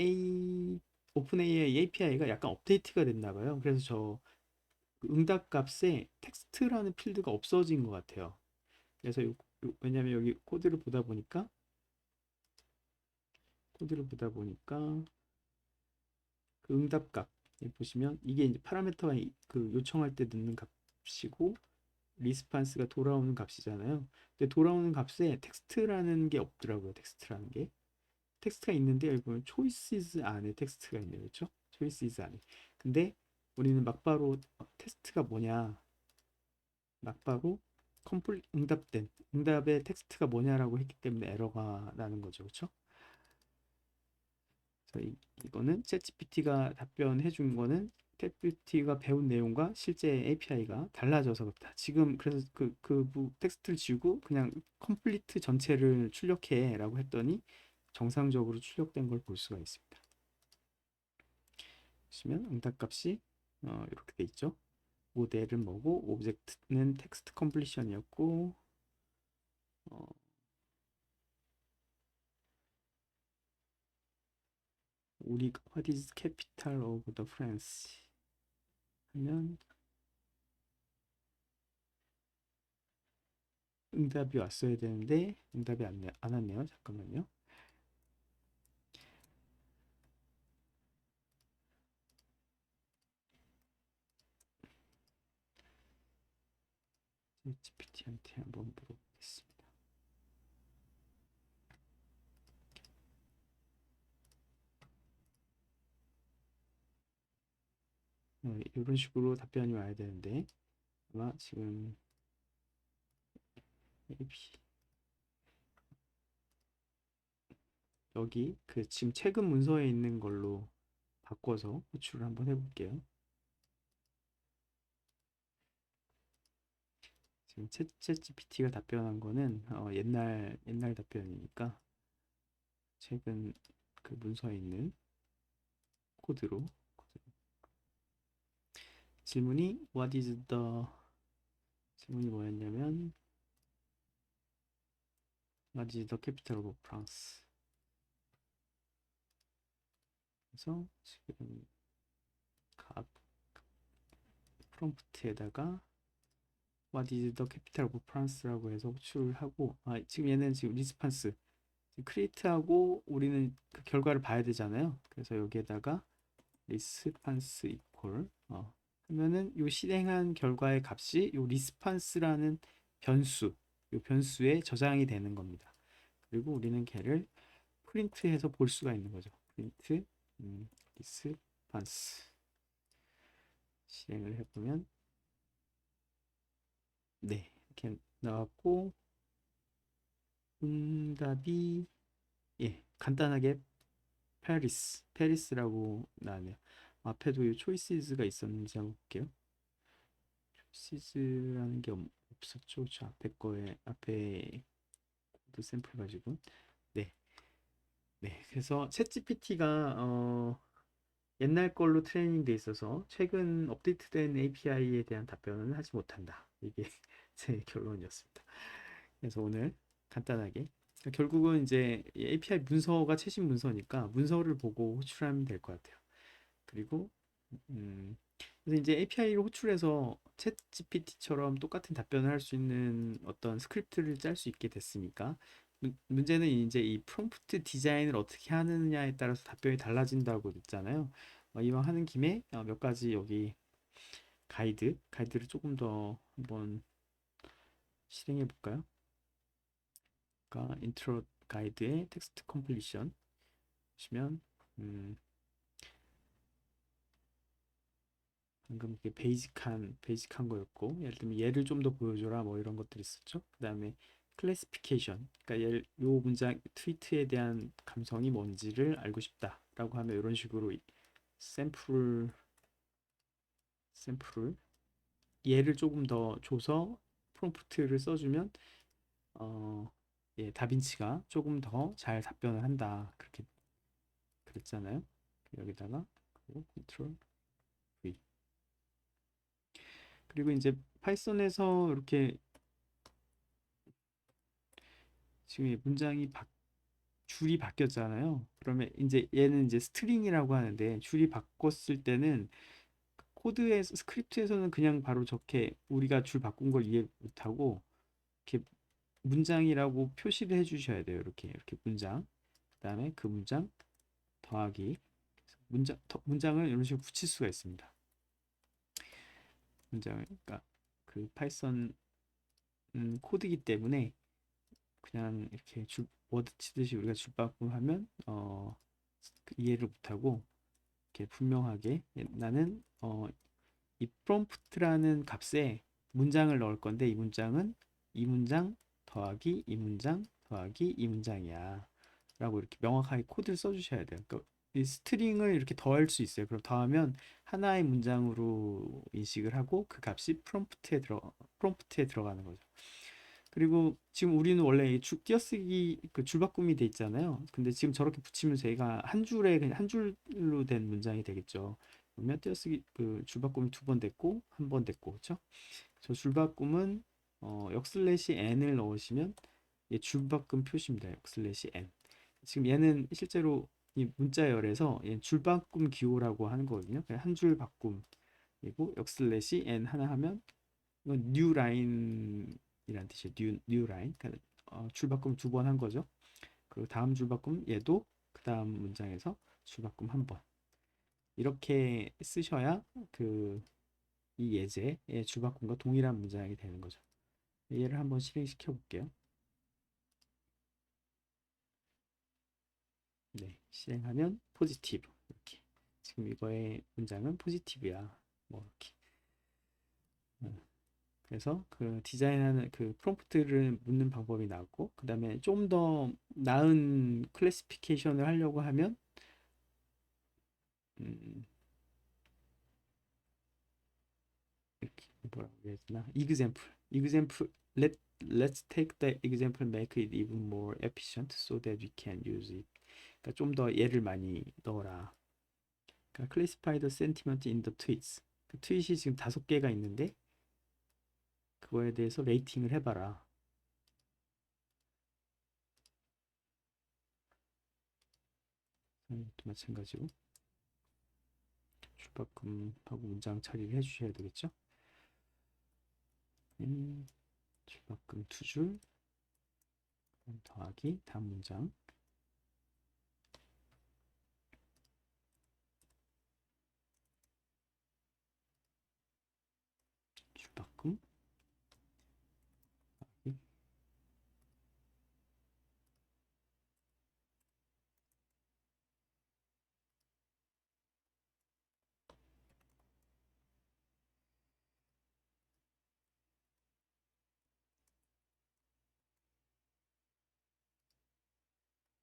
Speaker 1: API가 약간 업데이트가 됐나 봐요. 그래서 그 응답 값에 텍스트라는 필드가 없어진 것 같아요. 그래서 왜냐면 여기 코드를 보다 보니까 그 응답값 보시면 이게 이제 파라미터가 그 요청할 때 넣는 값이고 리스판스가 돌아오는 값이잖아요. 근데 돌아오는 값에 텍스트라는 게 없더라고요. 텍스트가 있는데 여기 보면 choices 안에 텍스트가 있네요. 그렇죠? choices 안에. 근데 우리는 막바로 텍스트가 뭐냐 막바로 응답의 텍스트가 뭐냐라고 했기 때문에 에러가 나는 거죠. 그렇죠? 그래서 이거는 챗GPT가 답변해 준 거는 챗GPT가 배운 내용과 실제 API가 달라져서 그렇다. 지금 그래서 그 텍스트를 지우고 그냥 컴플리트 전체를 출력해라고 했더니 정상적으로 출력된 걸 볼 수가 있습니다. 보시면 응답값이 이렇게 돼 있죠. 모델은 뭐고 오브젝트는 텍스트 컴플리션이었고 어, 우리 what is capital of the France 하면 응답이 왔어야 되는데 응답이 안 왔네요. 잠깐만요. GPT한테 한번 물어보겠습니다. 이런 식으로 답변이 와야 되는데 아마 지금 여기 그 지금 최근 문서에 있는 걸로 바꿔서 호출을 한번 해볼게요. 지금 챗 GPT가 답변한 거는 옛날 답변이니까 최근 그 문서에 있는 코드로 질문이 what is the 질문이 뭐였냐면 What is the capital of France? 그래서 지금 각 프롬프트에다가 What is the capital of France라고 해서 호출을 하고, 지금 얘는 지금 리스판스 크리에이트하고 우리는 그 결과를 봐야 되잖아요. 그래서 여기에다가 리스판스 이퀄 하면은 요 실행한 결과의 값이 요 리스판스라는 변수, 요 변수에 저장이 되는 겁니다. 그리고 우리는 걔를 프린트해서 볼 수가 있는 거죠. 프린트 리스판스 실행을 해보면 네 이렇게 나왔고 응답이 간단하게 페리스라고 나왔네요. 앞에도 이 초이시즈가 있었는지 한번 볼게요. 초이시즈라는 게 없었죠. 저 앞에 코드 샘플 가지고 네, 네. 그래서 챗GPT가 옛날 걸로 트레이닝 돼 있어서 최근 업데이트된 API에 대한 답변은 하지 못한다. 이게 제 결론이었습니다. 그래서 오늘 간단하게 결국은 이제 API 문서가 최신 문서니까 문서를 보고 호출하면 될 것 같아요. 그리고 그래서 이제 API를 호출해서 챗 GPT처럼 똑같은 답변을 할 수 있는 어떤 스크립트를 짤 수 있게 됐으니까 문제는 이제 이 프롬프트 디자인을 어떻게 하느냐에 따라서 답변이 달라진다고 했잖아요. 이왕 하는 김에 몇 가지 여기 가이드를 조금 더 한번 실행해 볼까요? 그러니까 인트로 가이드의 텍스트 컴플리션 보시면 방금 이게 베이직한 거였고 예를 들면 얘를 좀 더 보여줘라 뭐 이런 것들이 있었죠. 그 다음에 클래시피케이션 그러니까 요 문장 트위트에 대한 감성이 뭔지를 알고 싶다라고 하면 이런 식으로 샘플 샘플을 얘를 조금 더 줘서 프롬프트를 써주면 다빈치가 조금 더 잘 답변을 한다 그렇게 그랬잖아요. 여기다가 컨트롤 V 그리고 이제 파이썬에서 이렇게 지금 문장이 줄이 바뀌었잖아요. 그러면 이제 얘는 이제 스트링이라고 하는데 줄이 바꿨을 때는 코드에서 스크립트에서는 그냥 바로 저렇게 우리가 줄 바꾼 걸 이해 못하고 이렇게 문장이라고 표시를 해주셔야 돼요. 이렇게 문장. 그다음에 그 문장 더하기 문장을 이런 식으로 붙일 수가 있습니다. 문장을 그러니까 그 파이썬 코드이기 때문에 그냥 이렇게 워드 치듯이 우리가 줄바꿈하면 이해를 못하고 이렇게 분명하게 나는 이 프롬프트라는 값에 문장을 넣을 건데 이 문장은 이 문장 더하기 이 문장 더하기 이 문장이야 라고 이렇게 명확하게 코드를 써주셔야 돼요. 그러니까 이 스트링을 이렇게 더할 수 있어요. 그럼 더하면 하나의 문장으로 인식을 하고 그 값이 프롬프트에 들어가는 거죠. 그리고 지금 우리는 원래 띄어쓰기 그 줄바꿈이 돼 있잖아요. 근데 지금 저렇게 붙이면 저희가 한 줄에 그냥 한 줄로 된 문장이 되겠죠. 그러면 띄어쓰기 그 줄바꿈이 두 번 됐고 한 번 됐고 그렇죠? 저 줄바꿈은 역슬래시 n을 넣으시면 얘 줄바꿈 표시입니다. 역슬래시 n. 지금 얘는 실제로 이 문자열에서 얘 줄바꿈 기호라고 하는 거거든요. 한 줄 바꿈 그리고 역슬래시 n 하나 하면 이건 뉴 라인이란 뜻이에요. 뉴 라인. 그러니까 줄바꿈 두 번 한 거죠. 그리고 다음 줄바꿈 얘도 그 다음 문장에서 줄바꿈 한 번. 이렇게 쓰셔야 그 이 예제의 줄바꿈과 동일한 문장이 되는 거죠. 얘를 한번 실행시켜 볼게요. 네, 실행하면 포지티브 이렇게. 지금 이거의 문장은 포지티브야. 뭐 이렇게. 그래서 그 디자인하는 그 프롬프트를 묻는 방법이 나왔고 그 다음에 좀 더 나은 클래시피케이션을 하려고 하면 음, 이렇게 뭐라고 해야 되나 let's take the example make it even more efficient so that we can use it 그러니까 좀 더 얘를 많이 넣어라 그러니까 classify the sentiment in the tweets 그 트윗이 지금 5개가 있는데 그거에 대해서 레이팅을 해봐라 또 마찬가지고 줄바꿈하고 문장 처리를 해주셔야 되겠죠. 줄바꿈 두 줄 더하기 다음 문장 줄바꿈 더하기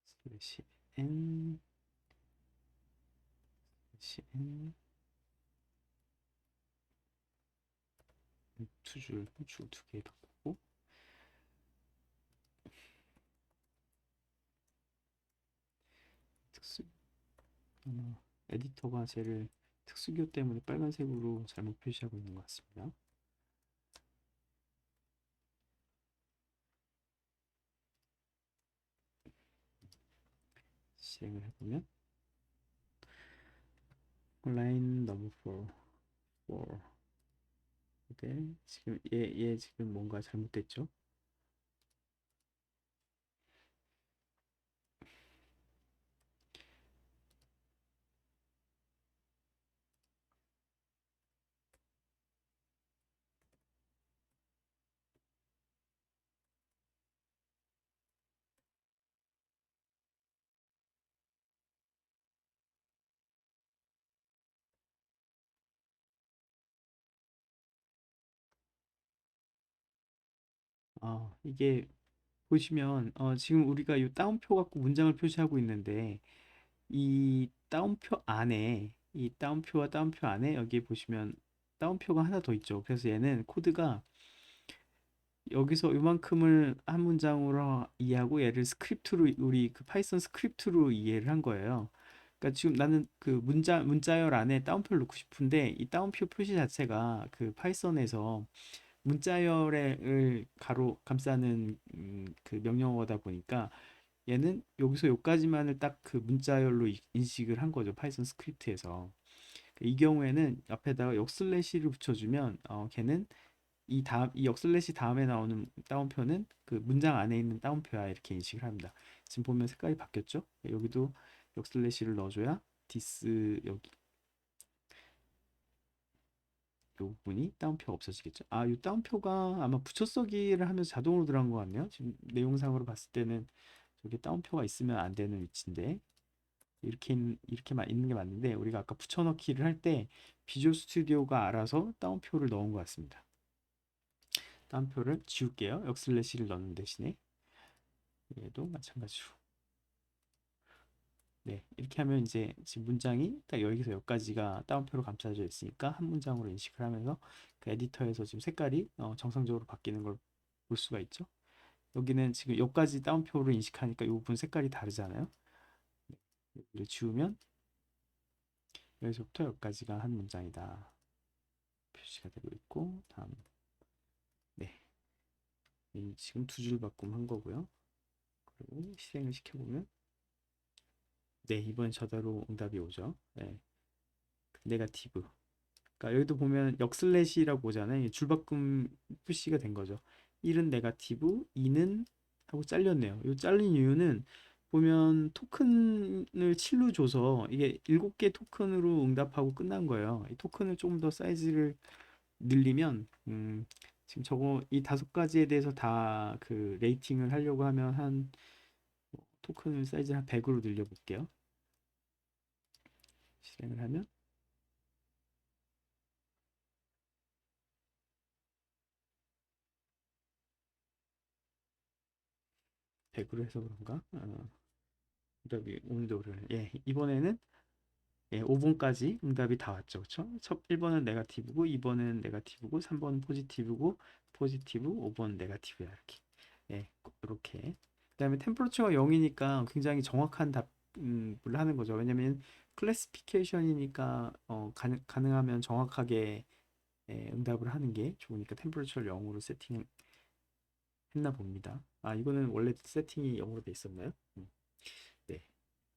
Speaker 1: 슬래시 n 슬래시 n 두 줄 두 개 바꾸고 특수 에디터가 쟤를 특수기호 때문에 빨간색으로 잘못 표시하고 있는 것 같습니다. 실행을 해보면 라인 넘버 4 네, 지금 얘 지금 뭔가 잘못됐죠? 이게 보시면 지금 우리가 이 따옴표 갖고 문장을 표시하고 있는데 이 따옴표와 따옴표 안에 여기 보시면 따옴표가 하나 더 있죠. 그래서 얘는 코드가 여기서 이만큼을 한 문장으로 이해하고 얘를 스크립트로 우리 그 파이썬 스크립트로 이해를 한 거예요. 그러니까 지금 나는 그 문자열 안에 따옴표를 넣고 싶은데 이 따옴표 표시 자체가 그 파이썬에서 문자열을 가로 감싸는 그 명령어다 보니까 얘는 여기서 여기까지만을 딱 그 문자열로 인식을 한 거죠. 파이썬 스크립트에서. 이 경우에는 옆에다가 역슬래시를 붙여주면 걔는 이 역슬래시 다음에 나오는 따옴표는 그 문장 안에 있는 따옴표야 이렇게 인식을 합니다. 지금 보면 색깔이 바뀌었죠? 여기도 역슬래시를 넣어줘야 디스 여기 이 부분이 따옴표가 없어지겠죠. 이 따옴표가 아마 붙여쓰기를 하면서 자동으로 들어간 것 같네요. 지금 내용상으로 봤을 때는 저게 따옴표가 있으면 안 되는 위치인데 이렇게만 있는 게 맞는데 우리가 아까 붙여넣기를 할 때 비주얼 스튜디오가 알아서 따옴표를 넣은 것 같습니다. 따옴표를 지울게요. 역슬래시를 넣는 대신에 얘도 마찬가지로 네 이렇게 하면 이제 지금 문장이 딱 여기서 여기까지가 따옴표로 감싸져 있으니까 한 문장으로 인식을 하면서 그 에디터에서 지금 색깔이 정상적으로 바뀌는 걸 볼 수가 있죠. 여기는 지금 여기까지 따옴표로 인식하니까 이 부분 색깔이 다르잖아요. 여기를 지우면 여기서부터 여기까지가 한 문장이다 표시가 되고 있고 다음 네 지금 두 줄 바꿈 한 거고요. 그리고 실행을 시켜보면 네 이번 저대로 응답이 오죠. 네 네가티브 그러니까 여기도 보면 역슬래시라고 보잖아요. 줄바꿈 푸시가 된 거죠. 1은 네가티브, 2는 하고 잘렸네요. 이 잘린 이유는 보면 토큰을 7로 줘서 이게 7개 토큰으로 응답하고 끝난 거예요. 이 토큰을 조금 더 사이즈를 늘리면 지금 저거 이 5가지에 대해서 다 그 레이팅을 하려고 하면 한 토큰을 사이즈 한 100으로 늘려 볼게요. 실행을 하면 100으로 해서 그런가? 응답이 오는데 오를 이번에는 5번까지 응답이 다 왔죠. 그쵸? 첫 1번은 네거티브고 2번은 네거티브고 3번은 포지티브고 포지티브 5번 네거티브야 이렇게. 이렇게. 그다음에 템퍼러처가 0이니까 굉장히 정확한 답을 하는 거죠. 왜냐면 클래시피케이션이니까 가능하면 정확하게 응답을 하는 게 좋으니까 템퍼러처를 0으로 세팅했나 봅니다. 이거는 원래 세팅이 0으로 돼 있었나요? 네.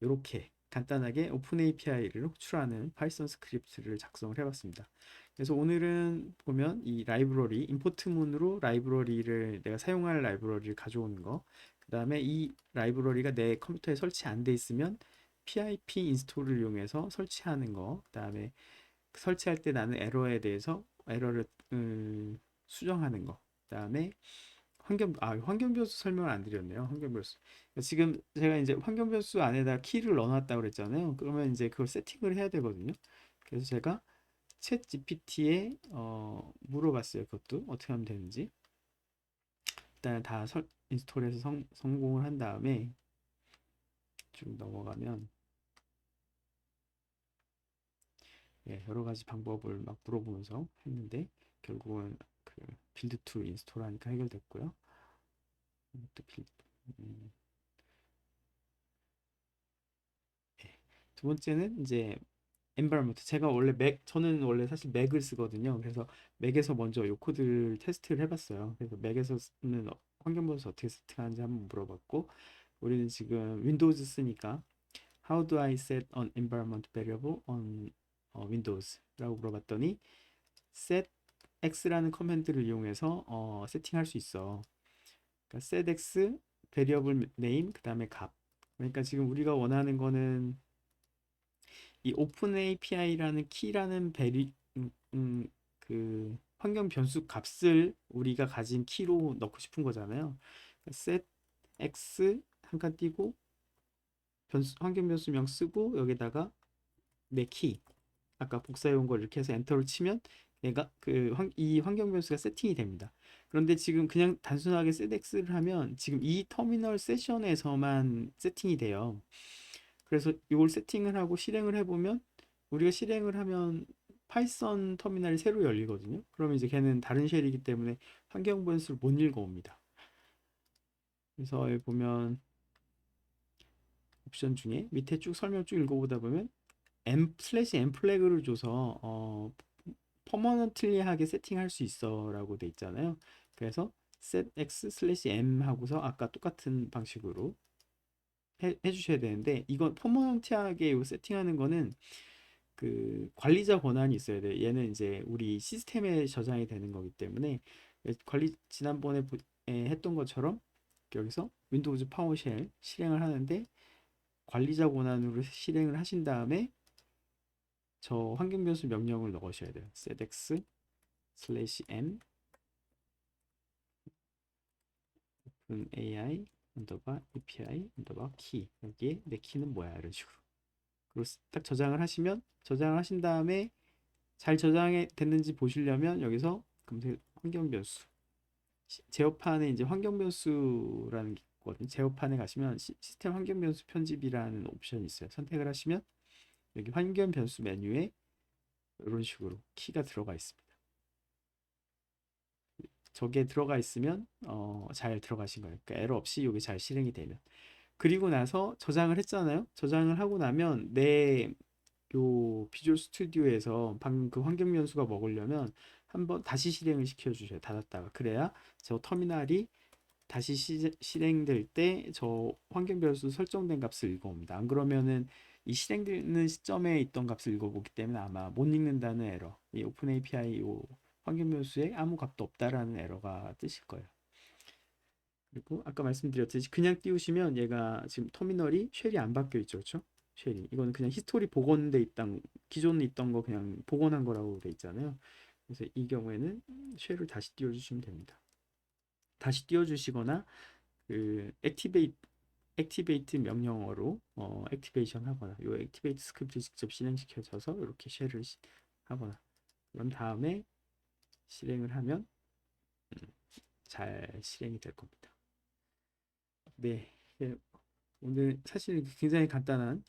Speaker 1: 이렇게 간단하게 오픈 API를 호출하는 파이썬 스크립트를 작성을 해봤습니다. 그래서 오늘은 보면 이 라이브러리, 임포트문으로 라이브러리를 내가 사용할 라이브러리를 가져오는 거, 그 다음에 이 라이브러리가 내 컴퓨터에 설치 안 돼 있으면 pip 인스톨을 이용해서 설치하는 거, 그 다음에 설치할 때 나는 에러에 대해서 에러를 수정하는 거, 그 다음에 환경 변수 설명을 안 드렸네요. 환경 변수. 지금 제가 이제 환경 변수 안에다 키를 넣어놨다고 그랬잖아요. 그러면 이제 그걸 세팅을 해야 되거든요. 그래서 제가 챗 GPT에 물어봤어요. 그것도 어떻게 하면 되는지. 일단 다 인스톨해서 성공을 한 다음에 쭉 넘어가면 예, 여러 가지 방법을 막 물어보면서 했는데 결국은 그 빌드 툴 인스톨 하니까 해결됐고요. 또 음, 예. 두 번째는 이제 environment. 제가 원래 저는 원래 사실 맥을 쓰거든요. 그래서 맥에서 먼저 요 코드를 테스트를 해봤어요. 그래서 맥에서 쓰는 환경 변수 어떻게 세팅하는지 한번 물어봤고, 우리는 지금 윈도우즈 쓰니까 How do I set an environment variable on Windows라고 물어봤더니 set x라는 커맨드를 이용해서 세팅할 수 있어. 그러니까 set x variable name 그 다음에 값. 그러니까 지금 우리가 원하는 거는 이 오픈 API라는 키라는 그 환경 변수 값을 우리가 가진 키로 넣고 싶은 거잖아요. set x 한 칸 띄고 환경 변수명 쓰고 여기다가 내 키 아까 복사해온 걸 이렇게 해서 엔터를 치면 얘가 이 환경 변수가 세팅이 됩니다. 그런데 지금 그냥 단순하게 set x를 하면 지금 이 터미널 세션에서만 세팅이 돼요. 그래서 이걸 세팅을 하고 실행을 해보면 우리가 실행을 하면 파이썬 터미널이 새로 열리거든요. 그러면 이제 걔는 다른 쉘이기 때문에 환경 변수를 못 읽어옵니다. 그래서 여기 보면 옵션 중에 밑에 쭉 설명 쭉 읽어보다 보면 m 플래그를 줘서 퍼머넌틀리하게 세팅할 수 있어 라고 돼 있잖아요. 그래서 set x m 하고서 아까 똑같은 방식으로 해주셔야 되는데 이건 퍼머넌트하게 세팅하는 거는 그 관리자 권한이 있어야 돼. 얘는 이제 우리 시스템에 저장이 되는 거기 때문에 지난번에 했던 것처럼 여기서 윈도우즈 파워쉘 실행을 하는데 관리자 권한으로 실행을 하신 다음에 저 환경 변수 명령을 넣으셔야 돼요. setx/m AI 언더바 API 언더바 키 여기에 내 키는 뭐야 이런 식으로 그리고 딱 저장을 하신 다음에 잘 저장이 됐는지 보시려면 여기서 검색 환경 변수 제어판에 이제 환경 변수라는 게 있거든요. 제어판에 가시면 시스템 환경 변수 편집이라는 옵션이 있어요. 선택을 하시면 여기 환경 변수 메뉴에 이런 식으로 키가 들어가 있습니다. 저게 들어가 있으면 잘 들어가신 거예요. 그러니까 에러 없이 이게 잘 실행이 되면. 그리고 나서 저장을 했잖아요. 저장을 하고 나면 내 요 비주얼 스튜디오에서 방금 그 환경 변수가 먹으려면 한번 다시 실행을 시켜 주셔요. 닫았다가. 그래야 저 터미널이 다시 실행될 때 저 환경 변수 설정된 값을 읽어옵니다. 안 그러면은 이 실행되는 시점에 있던 값을 읽어보기 때문에 아마 못 읽는다는 에러, 이 오픈 API 요 환경 변수에 아무 값도 없다라는 에러가 뜨실 거예요. 그리고 아까 말씀드렸듯이 그냥 띄우시면 얘가 지금 터미널이 쉘이 안 바뀌어 있죠, 그렇죠? 쉘이 이거는 그냥 히스토리 복원돼 있던 기존에 있던 거 그냥 복원한 거라고 돼 있잖아요. 그래서 이 경우에는 쉘을 다시 띄워주시면 됩니다. 다시 띄워주시거나 그 액티베이트 명령어로 액티베이션 하거나 요 액티베이트 스크립트 직접 실행시켜줘서 이렇게 쉘을 하거나 그런 다음에 실행을 하면 잘 실행이 될 겁니다. 네. 예, 오늘 사실 굉장히 간단한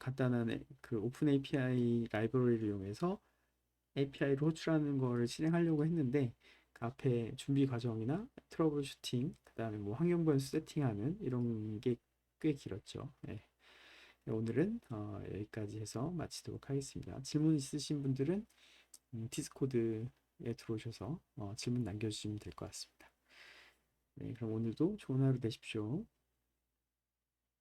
Speaker 1: 그 오픈 API 라이브러리를 이용해서 API를 호출하는 거를 실행하려고 했는데 그 앞에 준비 과정이나 트러블 슈팅, 그다음에 뭐 환경 변수 세팅하는 이런 게 꽤 길었죠. 네. 오늘은 여기까지 해서 마치도록 하겠습니다. 질문 있으신 분들은 디스코드에 들어오셔서 질문 남겨주시면 될 것 같습니다. 네, 그럼 오늘도 좋은 하루 되십시오.